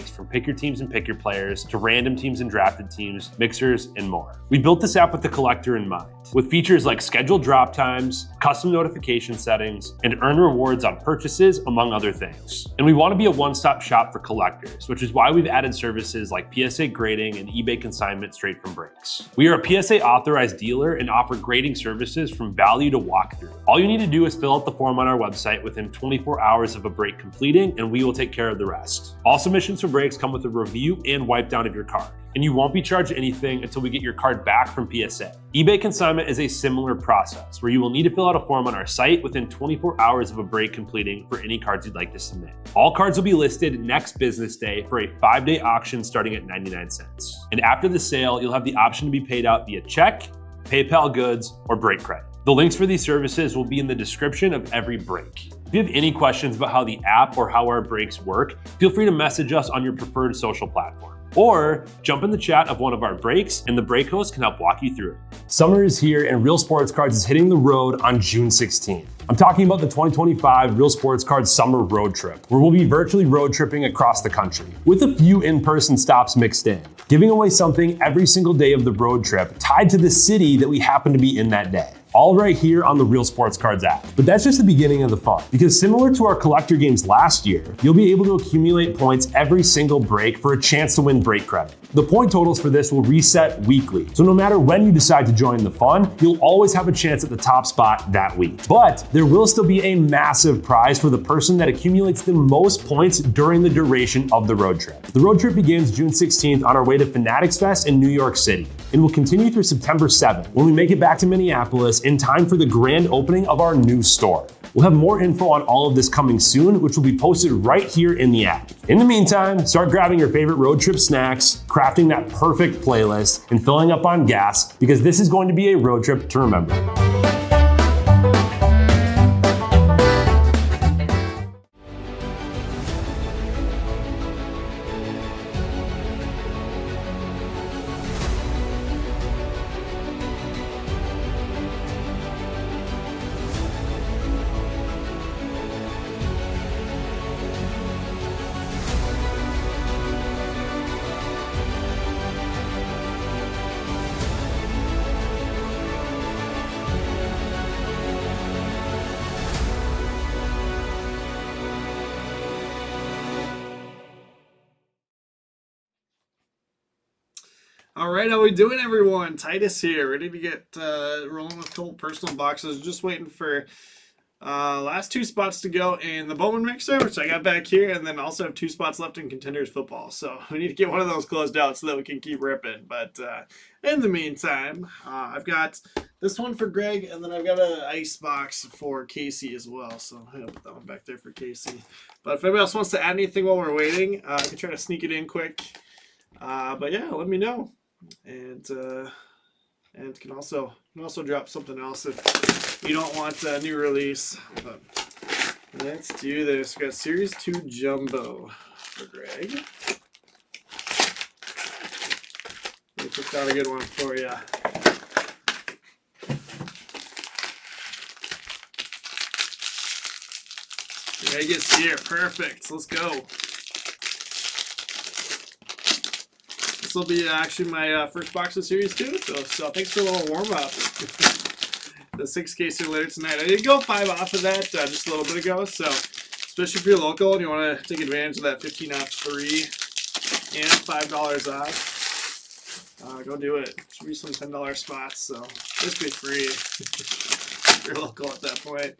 from pick your teams and pick your players to random teams and drafted teams, mixers, and more. We built this app with the collector in mind, with features like scheduled drop times, custom notification settings, and earn rewards on purchases, among other things. And we want to be a one-stop shop for collectors, which is why we've added services like PSA grading and eBay consignment straight from breaks. We are a PSA authorized dealer and offer grading services from value to walkthrough. All you need to do is fill out the form on our website within 24 hours of a break completing, and we will take care of the rest. All submissions for breaks come with a review and wipe down of your card, and you won't be charged anything until we get your card back from PSA. eBay consignment is a similar process where you will need to fill out a form on our site within 24 hours of a break completing for any cards you'd like to submit. All cards will be listed next business day for a 5-day auction starting at 99 cents. And after the sale, you'll have the option to be paid out via check, PayPal goods, or break credit. The links for these services will be in the description of every break. If you have any questions about how the app or how our breaks work, feel free to message us on your preferred social platform. Or jump in the chat of one of our breaks and the break host can help walk you through it. Summer is here and Real Sports Cards is hitting the road on June 16th. I'm talking about the 2025 Real Sports Cards Summer Road Trip, where we'll be virtually road tripping across the country, with a few in-person stops mixed in, giving away something every single day of the road trip tied to the city that we happen to be in that day. All right here on the Real Sports Cards app. But that's just the beginning of the fun, because similar to our collector games last year, you'll be able to accumulate points every single break for a chance to win break credit. The point totals for this will reset weekly, so no matter when you decide to join the fun, you'll always have a chance at the top spot that week. But there will still be a massive prize for the person that accumulates the most points during the duration of the road trip. The road trip begins June 16th on our way to Fanatics Fest in New York City, and will continue through September 7th when we make it back to Minneapolis in time for the grand opening of our new store. We'll have more info on all of this coming soon, which will be posted right here in the app. In the meantime, start grabbing your favorite road trip snacks, crafting that perfect playlist, and filling up on gas, because this is going to be a road trip to remember. All right, how we doing, everyone? Titus here, ready to get rolling with a couple personal boxes. Just waiting for last 2 spots to go in the Bowman Mixer, which I got back here, and then also have 2 spots left in Contenders Football. So we need to get one of those closed out so that we can keep ripping. But in the meantime, I've got this one for Greg, and then I've got an ice box for Casey as well. So I'll put that one back there for Casey. But if anybody else wants to add anything while we're waiting, I can try to sneak it in quick. But yeah, let me know. And can also drop something else if you don't want a new release. But let's do this. We got Series 2 Jumbo for Greg. We picked out a good one for you. Greg is here. Perfect. Let's go. This will be actually my first box of Series 2, so thanks for a little warm-up. The 6-case later tonight. I did go 5 off of that just a little bit ago, so especially if you're local and you want to take advantage of that 15 off free and $5 off, go do it. Should be some $10 spots, so just be free if you're local at that point.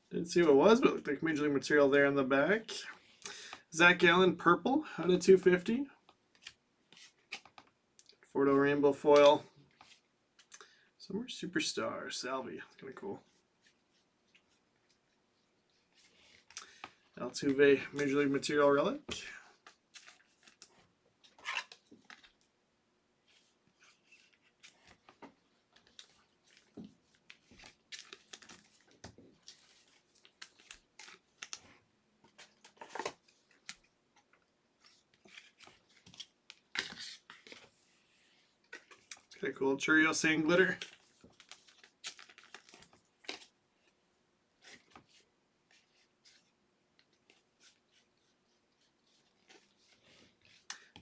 Didn't see what it was, but it looked like Major League material there in the back. Zach Gallen, purple, out of 250. Fordo rainbow foil. Summer Superstar, Salvi. That's kind of cool. Altuve, Major League material relic. Okay, cool. Churio Sand Glitter.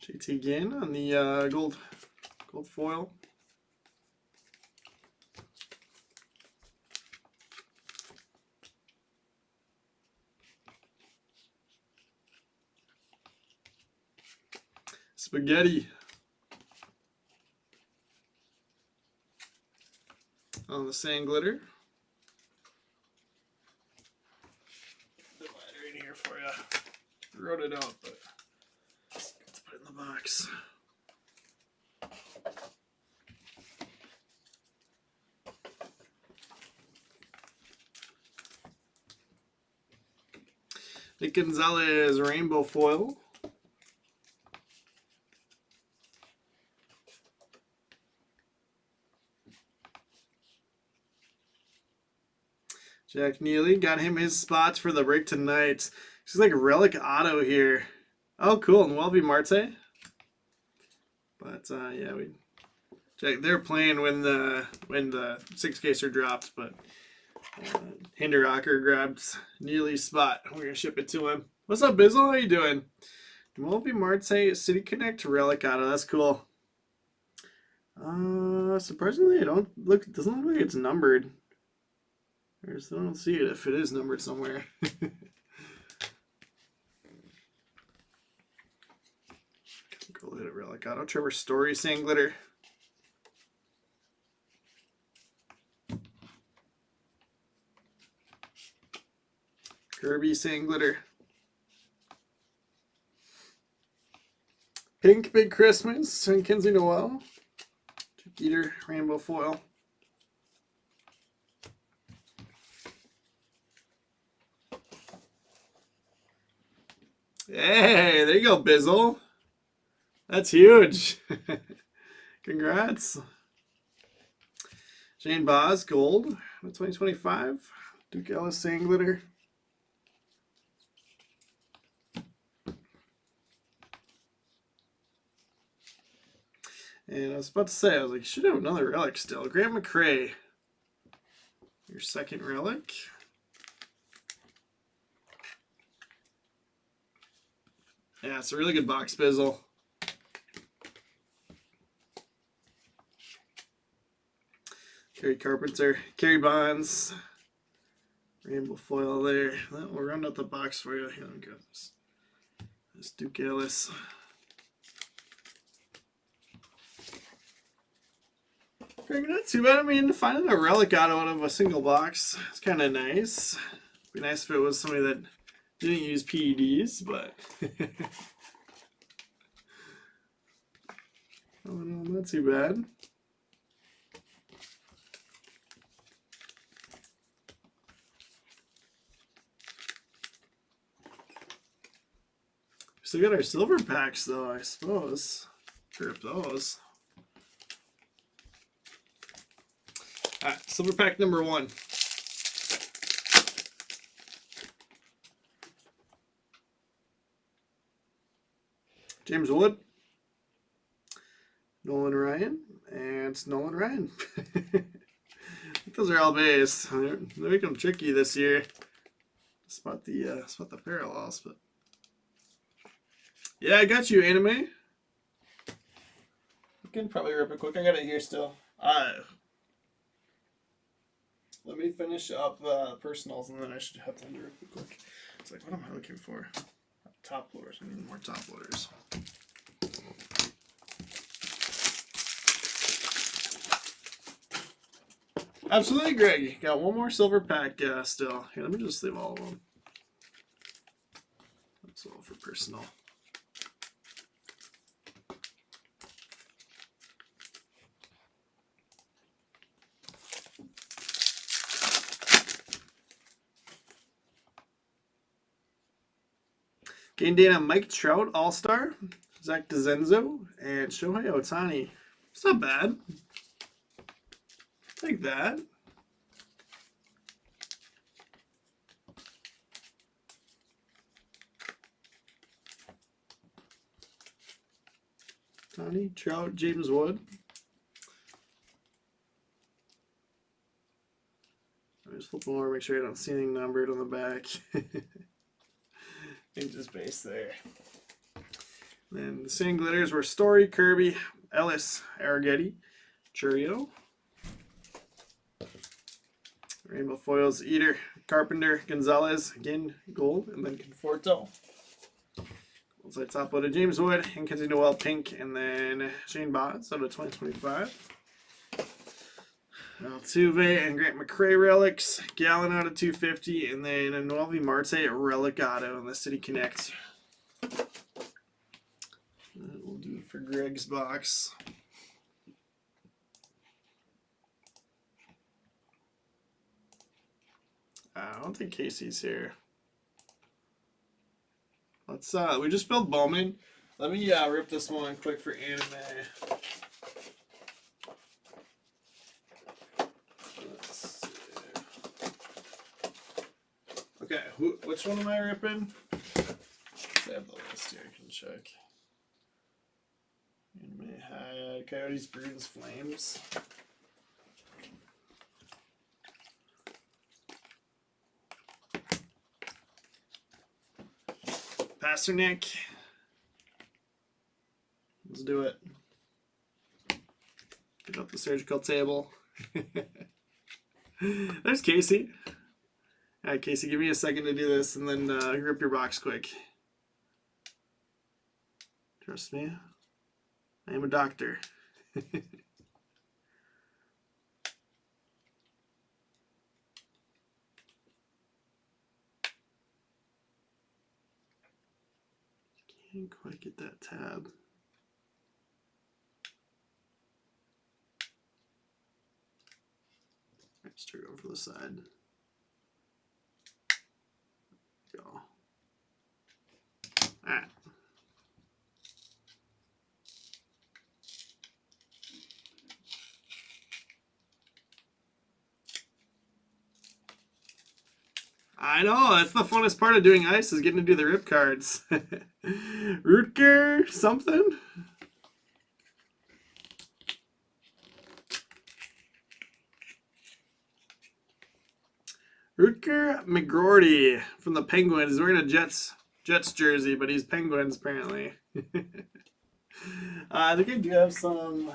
JT again on the gold foil. Spaghetti on the Sand Glitter. The lighter in here for you. Wrote it out, but let's put it in the box. Nick Gonzalez Rainbow Foil. Jack Neely, got him his spots for the break tonight. She's like a relic auto here. Oh, cool. And Welby Marte. But yeah, they're playing when the 6-caser drops, but Hinderrocker grabs Neely's spot. We're gonna ship it to him. What's up, Bizzle? How you doing? Welby Marte City Connect relic auto. That's cool. Surprisingly, doesn't look like it's numbered. I don't see it if it is numbered somewhere. Go hit it relic auto. Trevor Story Sand Glitter. Kirby Sand Glitter. Pink Big Christmas and Kinsey Noel. Chick Eater Rainbow Foil. Hey, there you go, Bizzle. That's huge. Congrats. Shane Boz, gold, 2025. Duke Ellis Sand Glitter. And I was about to say, I was like, you should have another relic still. Grant McCray, your second relic. Yeah, it's a really good box, Bizzle. Kerry Carpenter, Kerry Bonds, Rainbow Foil there. We'll round out the box for you. Here, let me grab this. This Duke Ellis. Okay, not too bad. I mean, finding a relic out of a single box is kind of nice. It'd be nice if it was somebody that didn't use PEDs, but oh no, not too bad. Still got our silver packs though, I suppose. Grip those. Alright, silver pack number 1. James Wood, Nolan Ryan, and it's Nolan Ryan. Those are all base. They're making them tricky this year. Spot the parallels, but yeah, I got you, Anime. You can probably rip it quick. I got it here still. Let me finish up personals, and then I should have time to rip it quick. It's like, what am I looking for? Top loaders. I need more top loaders. Absolutely, Greg. Got one more silver pack still. Here, let me just leave all of them. That's all for personal. Game Dana, Mike Trout, All-Star, Zach DeZenzo, and Shohei Ohtani. It's not bad. Like that. Ohtani, Trout, James Wood. Flip more, make sure I don't see anything numbered on the back. And just base there. Then the same glitters were Story, Kirby, Ellis, Arrighetti, Churio. Rainbow foils, Eater, Carpenter, Gonzalez, again, gold, and then Conforto. Looks like top loaded James Wood, and Kenzie Noel, pink, and then Shane Botts out of 2025. Altuve and Grant McRae relics, Gallon out of 250, and then a Noelvi Marte relic auto in the City Connect. That will do it for Greg's box. I don't think Casey's here. Let's we just filled Bowman. Let me rip this one quick for anime. Let's see. Okay, which one am I ripping? I have the list here, I can check. Anime had Coyotes, Bruins, Flames. Pasternak. Let's do it. Get up the surgical table. There's Casey. All right, Casey, give me a second to do this and then rip your box quick. Trust me. I am a doctor. Can't quite get that tab. Let's turn it over to the side. Go. All right. I know, that's the funnest part of doing ice is getting to do the rip cards. Rutger something? Rutger McGroarty from the Penguins. He's wearing a Jets jersey, but he's Penguins apparently. I think I do have some.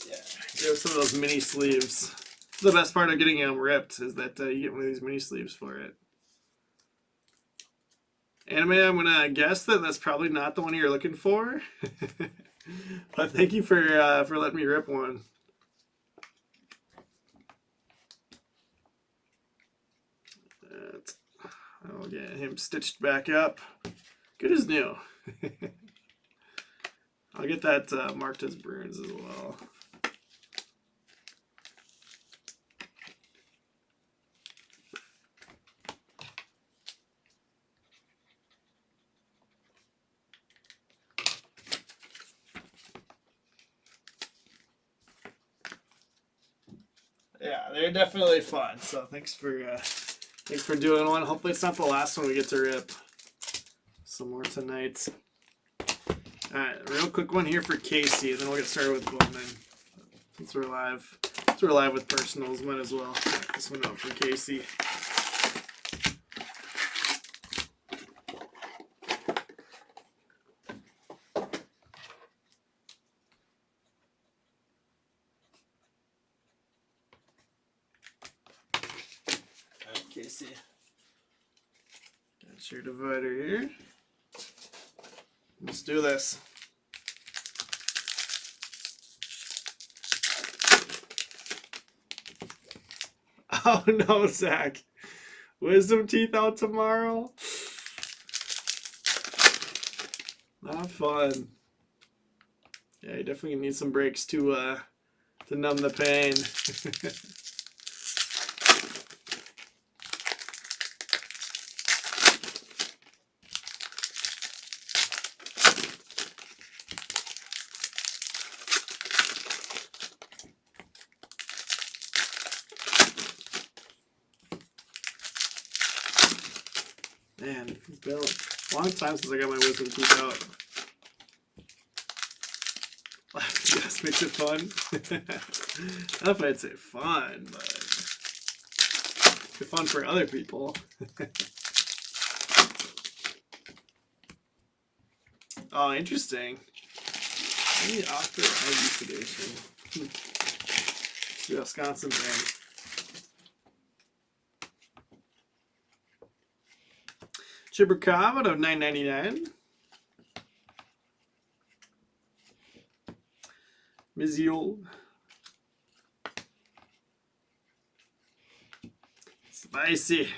Yeah, I do have some of those mini sleeves. The best part of getting them ripped is that you get one of these mini sleeves for it. Anime, I'm gonna guess that that's probably not the one you're looking for. But thank you for letting me rip one. I'll get him stitched back up. Good as new. I'll get that marked as Bruins as well. Yeah, they're definitely fun. So thanks for doing one. Hopefully it's not the last one we get to rip. Some more tonight. Alright, real quick one here for Casey, and then we'll get started with Bowman. Since we're live. Since we're live with personals, might as well check this one out for Casey. Casey. Got your divider here. Let's do this. Oh no, Zach. Wisdom teeth out tomorrow? Not fun. Yeah, you definitely need some breaks to numb the pain. Man, it's been a long time since I got my wisdom teeth out. Yes, makes it fun. I don't know if I'd say fun, but Good fun for other people. Oh, interesting. Maybe Oscar Education. It's the Wisconsin thing. Chibrikov out of 9.99. Miziol. Spicy.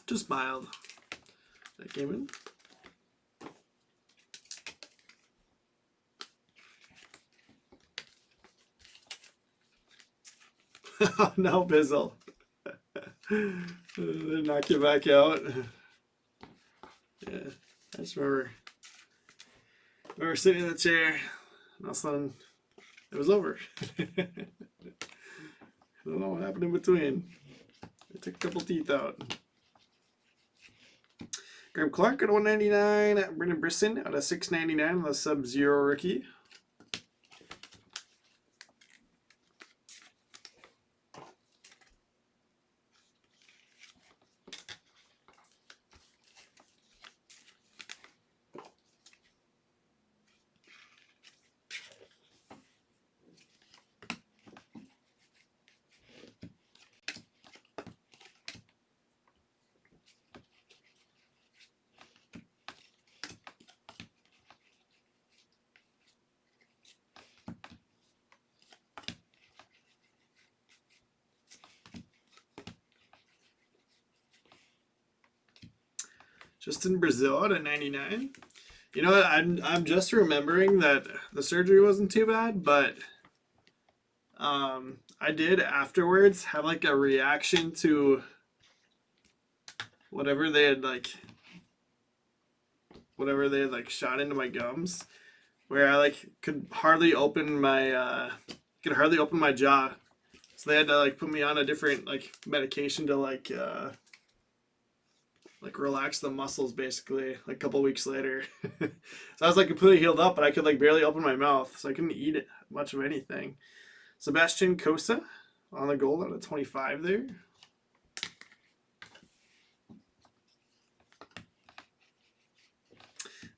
Just mild. That came in. Oh no, Bizzle. They knock you back out. Yeah, I just remember sitting in the chair, and all of a sudden it was over. I don't know what happened in between. I took a couple teeth out. Graham Clark at 199. Brendan Brisson out of 699 with a Sub-Zero rookie. Justin Brazil at 99. You know what? I'm just remembering that the surgery wasn't too bad, but I did afterwards have like a reaction to whatever they had shot into my gums, where I like could hardly open my jaw. So they had to like put me on a different like medication to like relax the muscles basically like a couple weeks later. So I was like completely healed up, but I could like barely open my mouth, so I couldn't eat much of anything. Sebastian Cossa on the gold out of 25 there.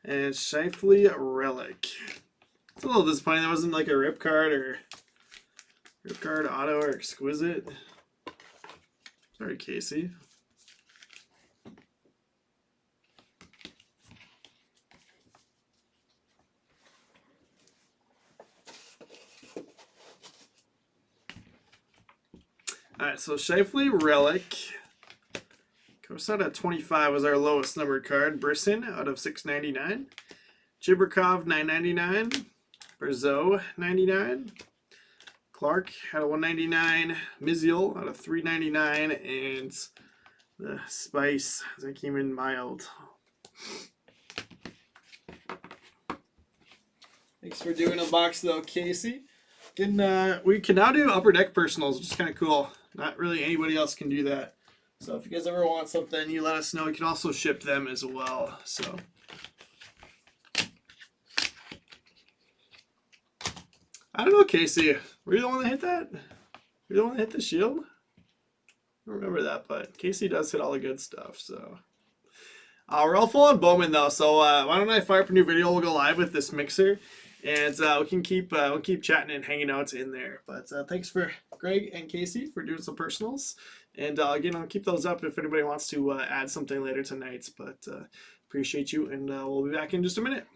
And Shifley Relic. It's a little disappointing that wasn't like a rip card auto or exquisite. Sorry, Casey. Alright, so Shifley Relic. Goes out at 25 was our lowest numbered card. Brisson out of 699. Chibrikov 999. Berzo 99. Clark out of 199. Miziol out of 399. And the Spice that came in mild. Thanks for doing a box though, Casey. We can now do upper deck personals, which is kind of cool. Not really anybody else can do that. So if you guys ever want something, you let us know. We can also ship them as well. So I don't know, Casey. Were you the one that hit that? You're the one that hit the shield? I don't remember that, but Casey does hit all the good stuff. So we're all full on Bowman though. So why don't I fire up a new video? We'll go live with this mixer. And we can keep chatting and hanging out in there. But thanks for Greg and Casey for doing some personals. And again, I'll keep those up if anybody wants to add something later tonight. But appreciate you, and we'll be back in just a minute.